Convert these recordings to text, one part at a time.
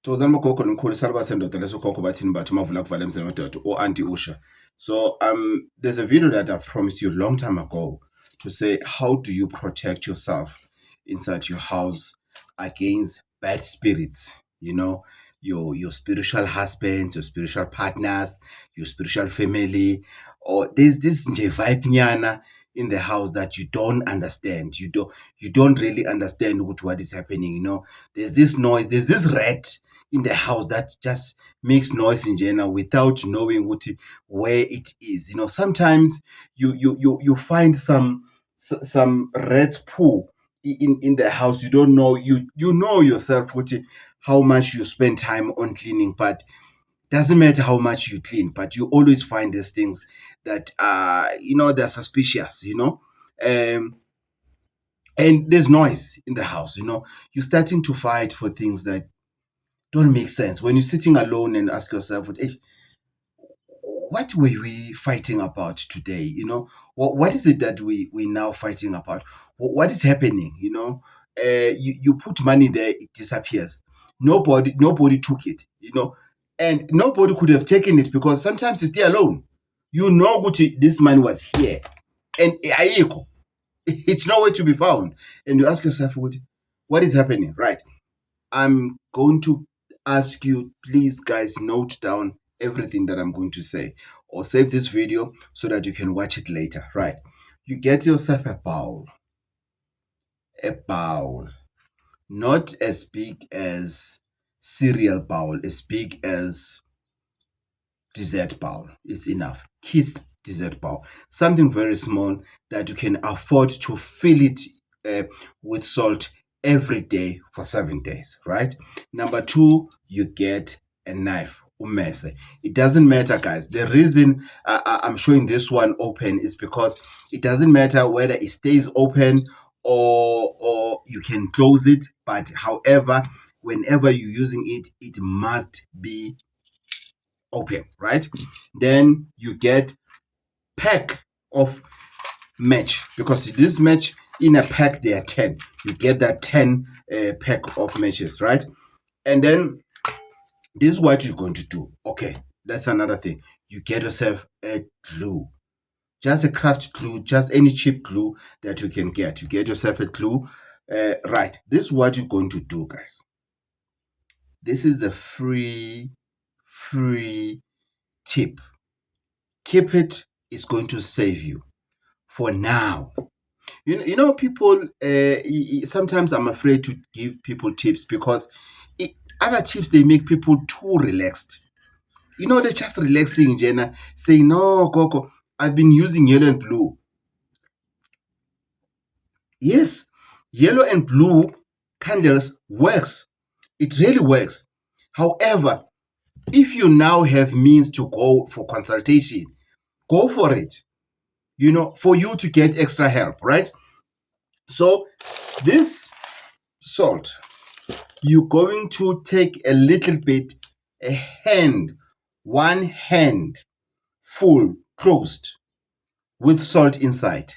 Thokozani bogogo nomkhulu saluka sendoda lesogogo bathini bathi mavula kuvala emzini wedoda Auntie Usha. So there's a video that I've promised you a long time ago to say how do you protect yourself inside your house against bad spirits, your spiritual husbands, your spiritual partners, your spiritual family, or there's this nje vibe nyana in the house that you don't understand. You don't really understand what is happening. There's this noise, there's this rat in the house that just makes noise in general without knowing where it is. Sometimes you find some rat's poo in the house. You don't know, you know yourself how much you spend time on cleaning, but doesn't matter how much you clean, but you always find these things that they're suspicious. And there's noise in the house. You're starting to fight for things that don't make sense. When you're sitting alone and ask yourself, hey, what were we fighting about today? What is it that we now fighting about? What is happening? You put money there, it disappears. Nobody took it. And nobody could have taken it because sometimes you stay alone. This money was here, and it's nowhere to be found. And you ask yourself, what is happening? Right. I'm going to ask you, please, guys, note down everything that I'm going to say, or save this video so that you can watch it later. Right. You get yourself a bowl, not as big as cereal bowl, as big as dessert bowl. It's enough. Kids dessert bowl, something very small that you can afford to fill it with salt every day for 7 days, right? Number 2, you get a knife. Umese. It doesn't matter, guys. The reason I'm showing this one open is because it doesn't matter whether it stays open or you can close it, but however, whenever you're using it, it must be open, right? Then you get pack of match, because this match in a pack there are 10. You get that 10 pack of matches, right? And then this is what you're going to do. Okay, that's another thing. You get yourself a glue, just a craft glue, just any cheap glue that you can get. You get yourself a glue. Right, this is what you're going to do, guys. This is a free tip. Keep it. It's going to save you for now. People, sometimes I'm afraid to give people tips because other tips, they make people too relaxed. They're just relaxing in general, saying, no, Coco, I've been using yellow and blue. Yes, yellow and blue candles works. It really works. However, if you now have means to go for consultation, go for it. For you to get extra help, right? So this salt, you're going to take a little bit, one hand full closed with salt inside,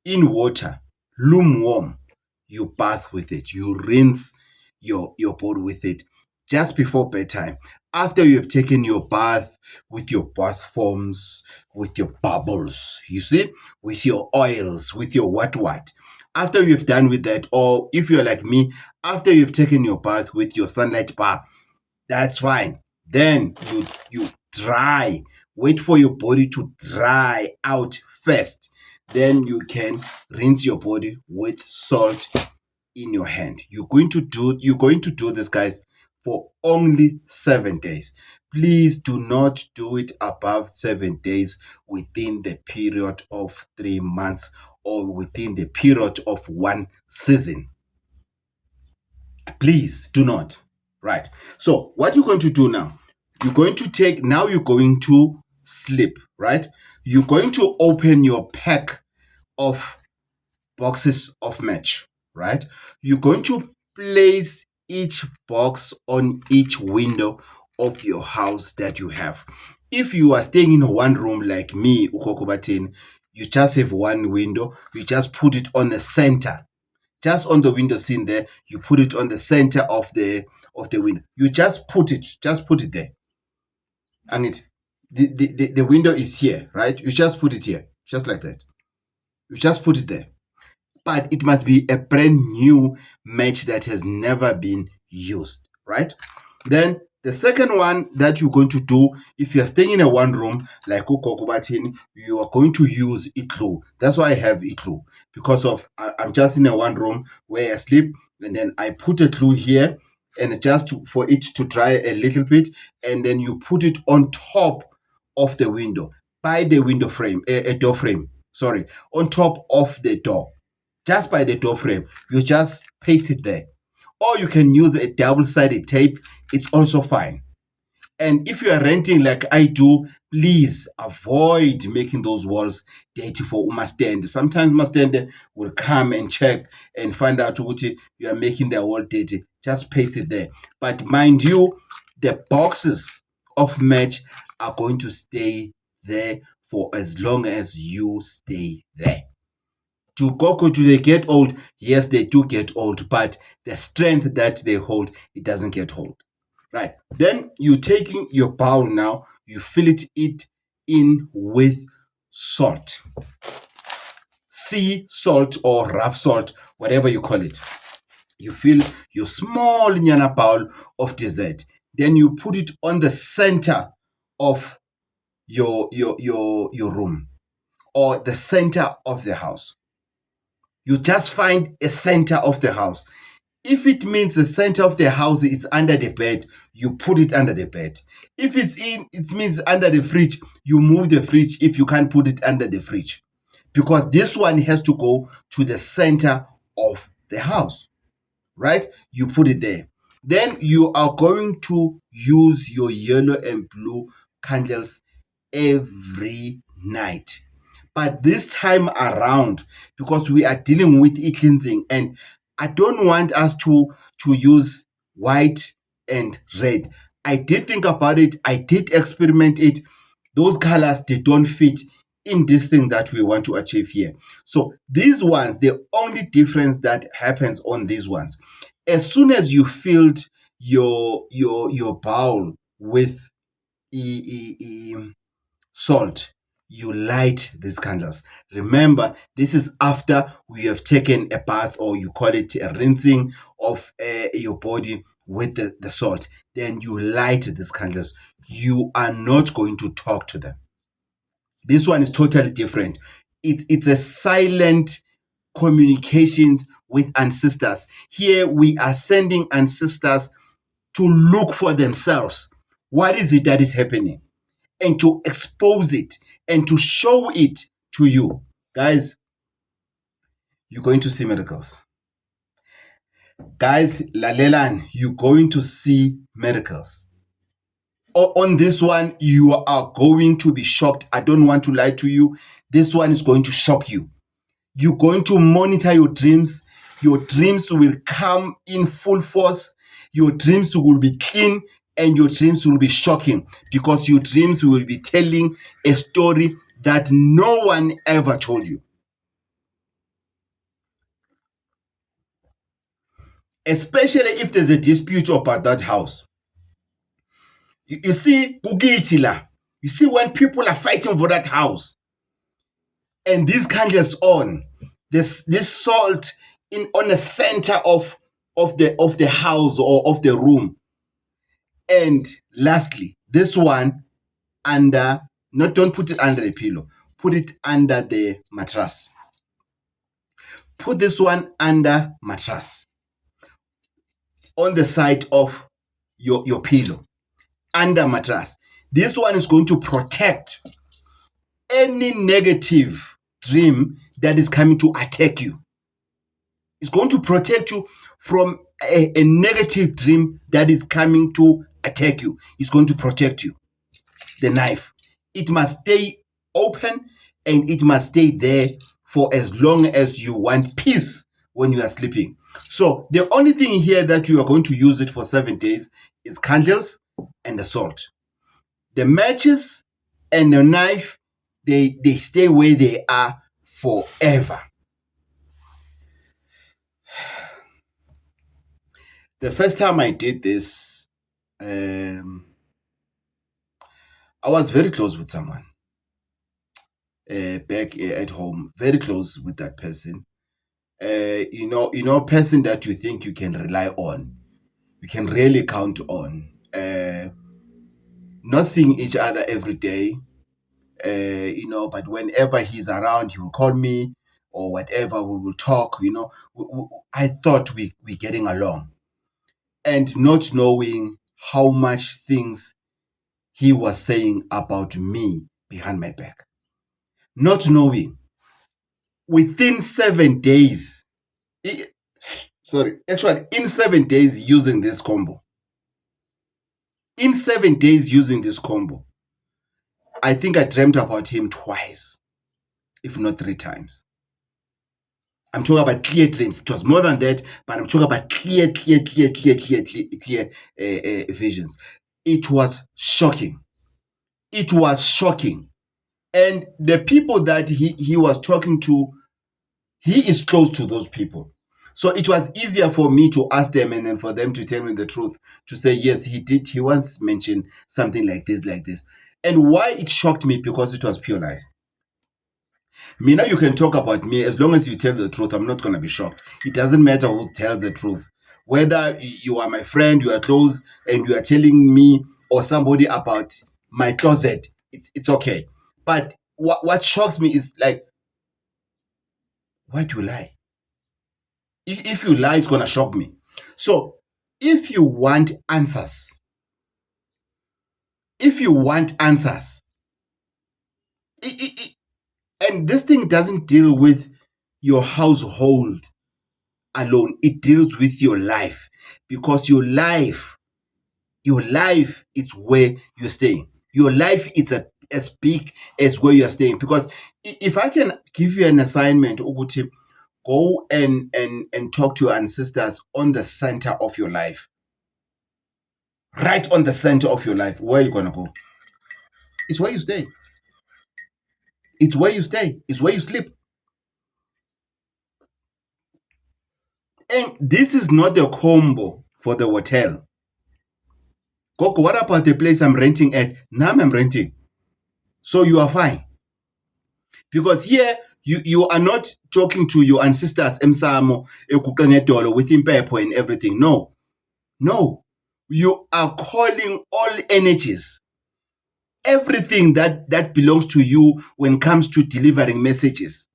in water, lukewarm. You bath with it. You rinse your body with it just before bedtime. After you have taken your bath with your bath foams, with your bubbles, you see, with your oils, with your what. After you've done with that, or if you're like me, after you've taken your bath with your sunlight bar, that's fine. Then you dry. Wait for your body to dry out first. Then you can rinse your body with salt in your hand. You're going to do this, guys, for only 7 days. Please do not do it above 7 days within the period of 3 months or within the period of 1 season. Please do not. Right. So what you're going to do now, you're going to sleep, right? You're going to open your pack of boxes of match, right? You're going to place each box on each window of your house that you have. If you are staying in one room like me, Ukokobatin, you just have one window, you just put it on the center. Just on the window scene there, you put it on the center of the of the window. You just put it there. And the window is here, right? You just put it here, just like that. You just put it there. But it must be a brand new match that has never been used, right? Then the second one that you're going to do, if you're staying in a one room like Ukokubatin, you are going to use Itlu. That's why I have Itlu, because I'm just in a one room where I sleep, and then I put a Itlu here, and for it to dry a little bit, and then you put it on top of the window, by the window frame, a door frame, sorry, on top of the door, just by the door frame. You just paste it there, or you can use a double-sided tape. It's also fine. And if you are renting like I do, please avoid making those walls dirty for Umastand. Sometimes Umastand will come and check and find out what you are making the wall dirty. Just paste it there. But mind you, the boxes of match are going to stay there for as long as you stay there. Do they get old? Yes, they do get old, but the strength that they hold, it doesn't get old. Right. Then you taking your bowl now, you fill it in with salt. Sea salt or rough salt, whatever you call it. You fill your small nyana bowl of dessert. Then you put it on the center of your room, or the center of the house. You just find a center of the house. If it means the center of the house is under the bed, you put it under the bed. If it means under the fridge, you move the fridge if you can't put it under the fridge. Because this one has to go to the center of the house, right? You put it there. Then you are going to use your yellow and blue candles every night. But this time around, because we are dealing with e-cleansing, and I don't want us to use white and red. I did think about it. I did experiment it. Those colors, they don't fit in this thing that we want to achieve here. So these ones, the only difference that happens on these ones, as soon as you filled your bowl with salt, you light these candles. Remember, this is after we have taken a bath, or you call it a rinsing of your body with the salt. Then you light these candles. You are not going to talk to them. This one is totally different. It's a silent communications with ancestors. Here we are sending ancestors to look for themselves. What is it that is happening? And to expose it and to show it to you. Guys, you're going to see miracles. Guys, Lalelan, you're going to see miracles. On this one, you are going to be shocked. I don't want to lie to you. This one is going to shock you. You're going to monitor your dreams. Your dreams will come in full force. Your dreams will be clean, and your dreams will be shocking, because your dreams will be telling a story that no one ever told you. Especially if there's a dispute about that house. You see, you see when people are fighting for that house, and these candles on, this salt on the center of the house or of the room. And lastly, this one under, not, don't put it under the pillow, put it under the mattress. Put this one under mattress, on the side of your pillow, under mattress. This one is going to protect any negative dream that is coming to attack you. It's going to protect you from a negative dream that is coming to attack you. It's going to protect you. The knife, it must stay open, and it must stay there for as long as you want peace when you are sleeping. So the only thing here that you are going to use it for 7 days is candles and the salt. The matches and the knife, they stay where they are forever. The first time I did this, I was very close with someone back at home, very close with that person. Person that you think you can rely on, you can really count on. Not seeing each other every day, but whenever he's around, he will call me or whatever. We will talk. I thought we getting along, and not knowing how much things he was saying about me behind my back. Not knowing. Within 7 days, actually, in 7 days using this combo, I think I dreamt about him twice, if not 3 times. I'm talking about clear dreams. It was more than that, but I'm talking about clear visions. It was shocking. It was shocking. And the people that he was talking to, he is close to those people. So it was easier for me to ask them and then for them to tell me the truth, to say, yes, he did. He once mentioned something like this, like this. And why it shocked me, because it was pure lies. Mina, you can talk about me as long as you tell the truth. I'm not going to be shocked. It doesn't matter who tells the truth. Whether you are my friend, you are close, and you are telling me or somebody about my closet, it's okay. But what shocks me is like, why do you lie? If you lie, it's going to shock me. So if you want answers, and this thing doesn't deal with your household alone, it deals with your life, because your life is where you're staying. Your life is as big as where you're staying. Because if I can give you an assignment, Uguti, go and talk to your ancestors on the center of your life, right on the center of your life, where are you gonna go? It's where you stay. It's where you stay. It's where you sleep. And this is not the combo for the hotel. Coco, what about the place I'm renting at? Now I'm renting. So you are fine. Because here you are not talking to your ancestors, Emsamo, Ekukanetolo, with Impepo and everything. No. No. You are calling all energies, everything that belongs to you when it comes to delivering messages.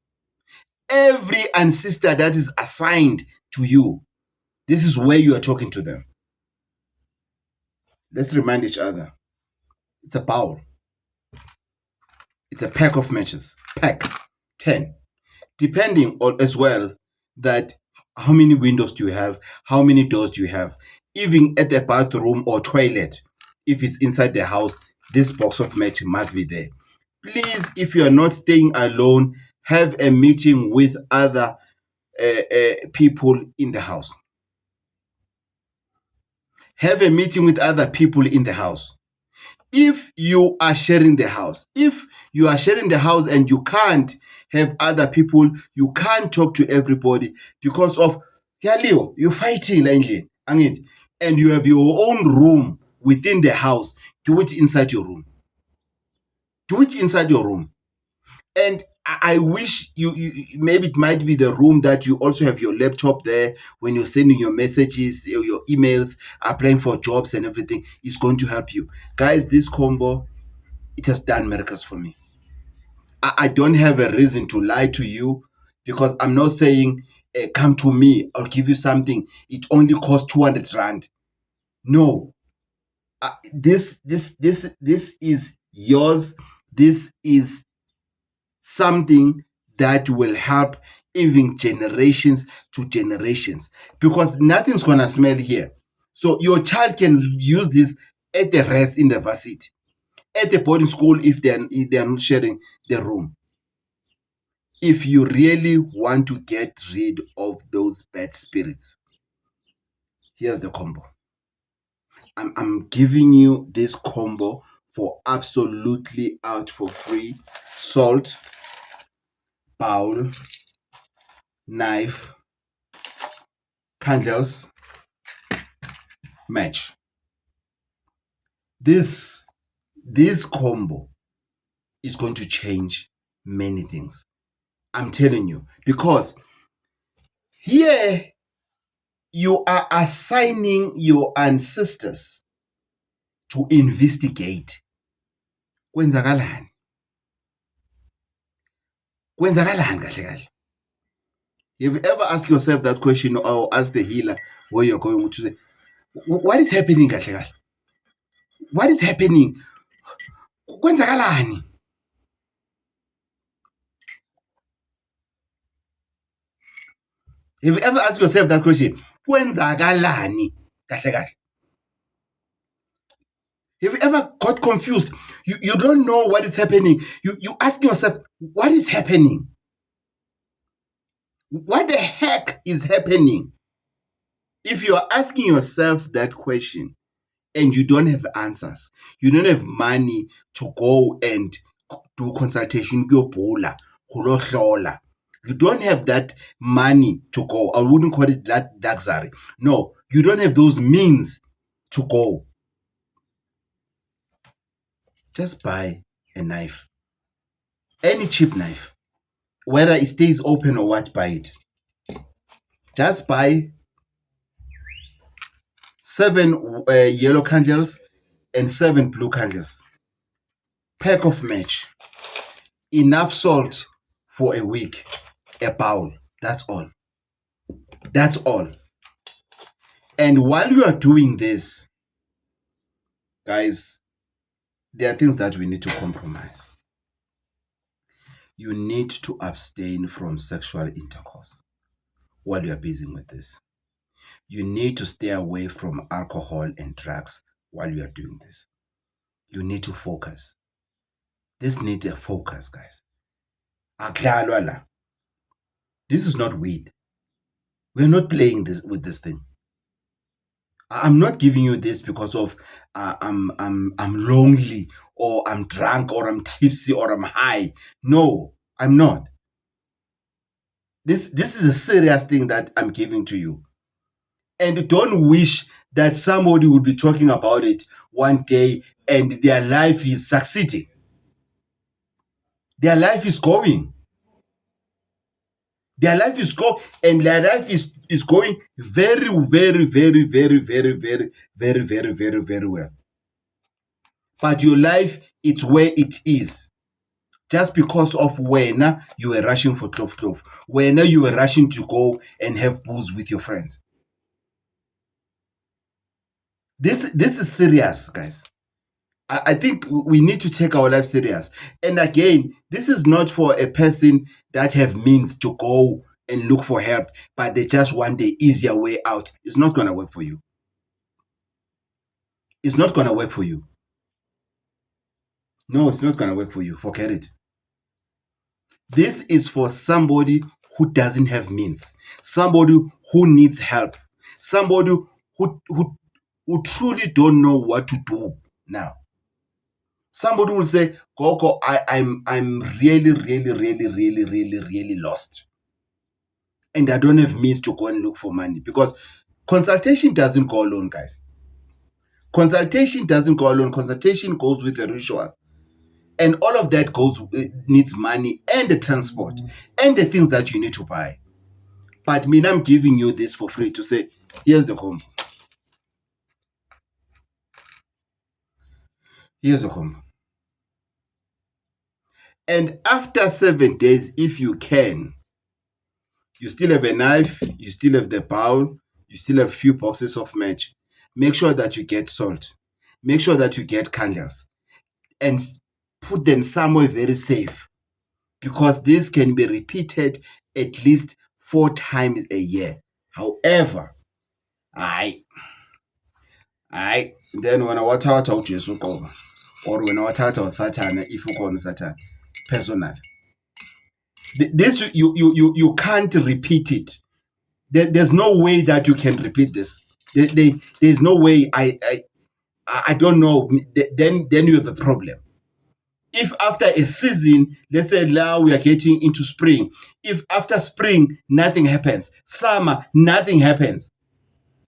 Every ancestor that is assigned to you, this is where you are talking to them. Let's remind each other. It's a bowl. It's a pack of matches. Pack 10. Depending on as well that how many windows do you have, how many doors do you have. Even at the bathroom or toilet, if it's inside the house, this box of match must be there. Please, if you are not staying alone, have a meeting with other people in the house. Have a meeting with other people in the house. If you are sharing the house, and you can't have other people, you can't talk to everybody because of you're fighting, and you have your own room within the house. Do it inside your room. And I wish you maybe it might be the room that you also have your laptop there when you're sending your messages, your emails, applying for jobs and everything. It's going to help you. Guys, this combo, it has done miracles for me. I don't have a reason to lie to you, because I'm not saying come to me, I'll give you something. It only costs 200 rand. No, this is yours. This is something that will help even generations to generations, because nothing's gonna smell here. So your child can use this at the rest in the varsity, at the boarding school, if they're not sharing the room. If you really want to get rid of those bad spirits, here's the combo. I'm giving you this combo for absolutely out for free. Salt, bowl, knife, candles, match. This combo is going to change many things. I'm telling you, because here you are assigning your ancestors to investigate. Kwenzakalani kahle kahle? Have you ever asked yourself that question, or ask the healer where you're going to say, what is happening kahle kahle? What is happening? Kwenzakalani? Have you ever asked yourself that question? Kwenzakalani kahle kahle? Have you ever got confused? You don't know what is happening. You ask yourself, what is happening? What the heck is happening? If you are asking yourself that question and you don't have answers, you don't have money to go and do consultation, you don't have that money to go. I wouldn't call it that luxury. No, you don't have those means to go. Just buy a knife, any cheap knife, whether it stays open or what, buy it. Just buy 7 yellow candles and 7 blue candles. Pack of match. Enough salt for a week. A bowl. That's all. That's all. And while you are doing this, guys, there are things that we need to compromise. You need to abstain from sexual intercourse while you are busy with this. You need to stay away from alcohol and drugs while you are doing this. You need to focus. This needs a focus, guys. This is not weed. We're not playing this with this thing. I'm not giving you this because of I'm lonely, or I'm drunk, or I'm tipsy, or I'm high. No, I'm not. This is a serious thing that I'm giving to you. And don't wish that somebody would be talking about it one day and their life is succeeding. Their life is going. Their life is going, and their life is going very, very, very, very, very, very, very, very, very, very well. But your life, it's where it is. Just because of when you were rushing for clove, when you were rushing to go and have booze with your friends. This is serious, guys. I think we need to take our life serious. And again, this is not for a person that have means to go and look for help, but they just want the easier way out. It's not going to work for you. It's not going to work for you. No, it's not going to work for you. Forget it. This is for somebody who doesn't have means, somebody who needs help, somebody who truly don't know what to do now. Somebody will say, Gogo, I'm really, really, really, really, really, really lost. And I don't have means to go and look for money, because consultation doesn't go alone, guys. Consultation doesn't go alone. Consultation goes with a ritual. And all of that needs money and the transport and the things that you need to buy. But me, I'm giving you this for free to say, here's the combo. Here's the combo. And after 7 days, if you can, you still have a knife, you still have the bowl, you still have a few boxes of match. Make sure that you get salt. Make sure that you get candles. And put them somewhere very safe, because this can be repeated at least 4 times a year. However, then when I wathatha uJesu uqobo, or when I wathatha uSathana, if ukhona uSathana, personal. This you can't repeat it. There's no way that you can repeat this. There's no way. I don't know. Then you have a problem. If after a season, let's say now we are getting into spring, if after spring nothing happens, summer nothing happens,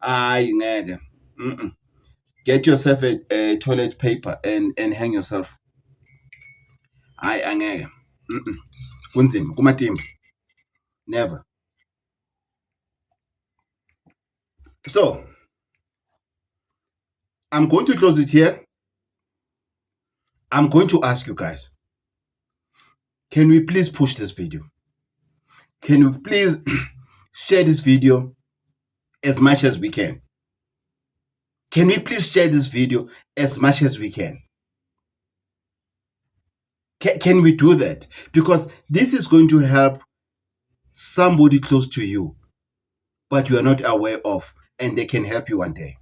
ngeke. Mm-mm. Get yourself a toilet paper and hang yourself. Hayi angeke. Mm-mm. Kunzima kumatimba. Never. So I'm going to close it here. I'm going to ask you guys, can we please push this video? Can we please share this video as much as we can? Can we please share this video as much as we can? Can we do that? Because this is going to help somebody close to you, but you are not aware of, and they can help you one day.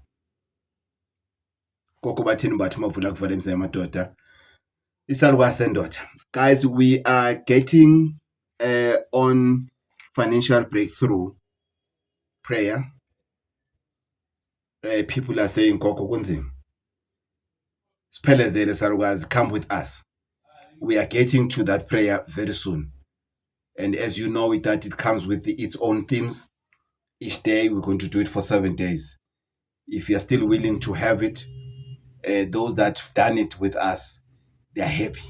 Guys, we are getting on financial breakthrough prayer. People are saying, Koko kunzima. Spelezele salukazi, come with us. We are getting to that prayer very soon. And as you know, that it comes with its own themes. Each day, we're going to do it for 7 days. If you're still willing to have it, those that have done it with us, they're happy.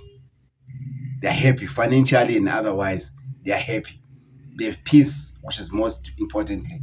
They're happy financially and otherwise. They're happy. They have peace, which is most importantly.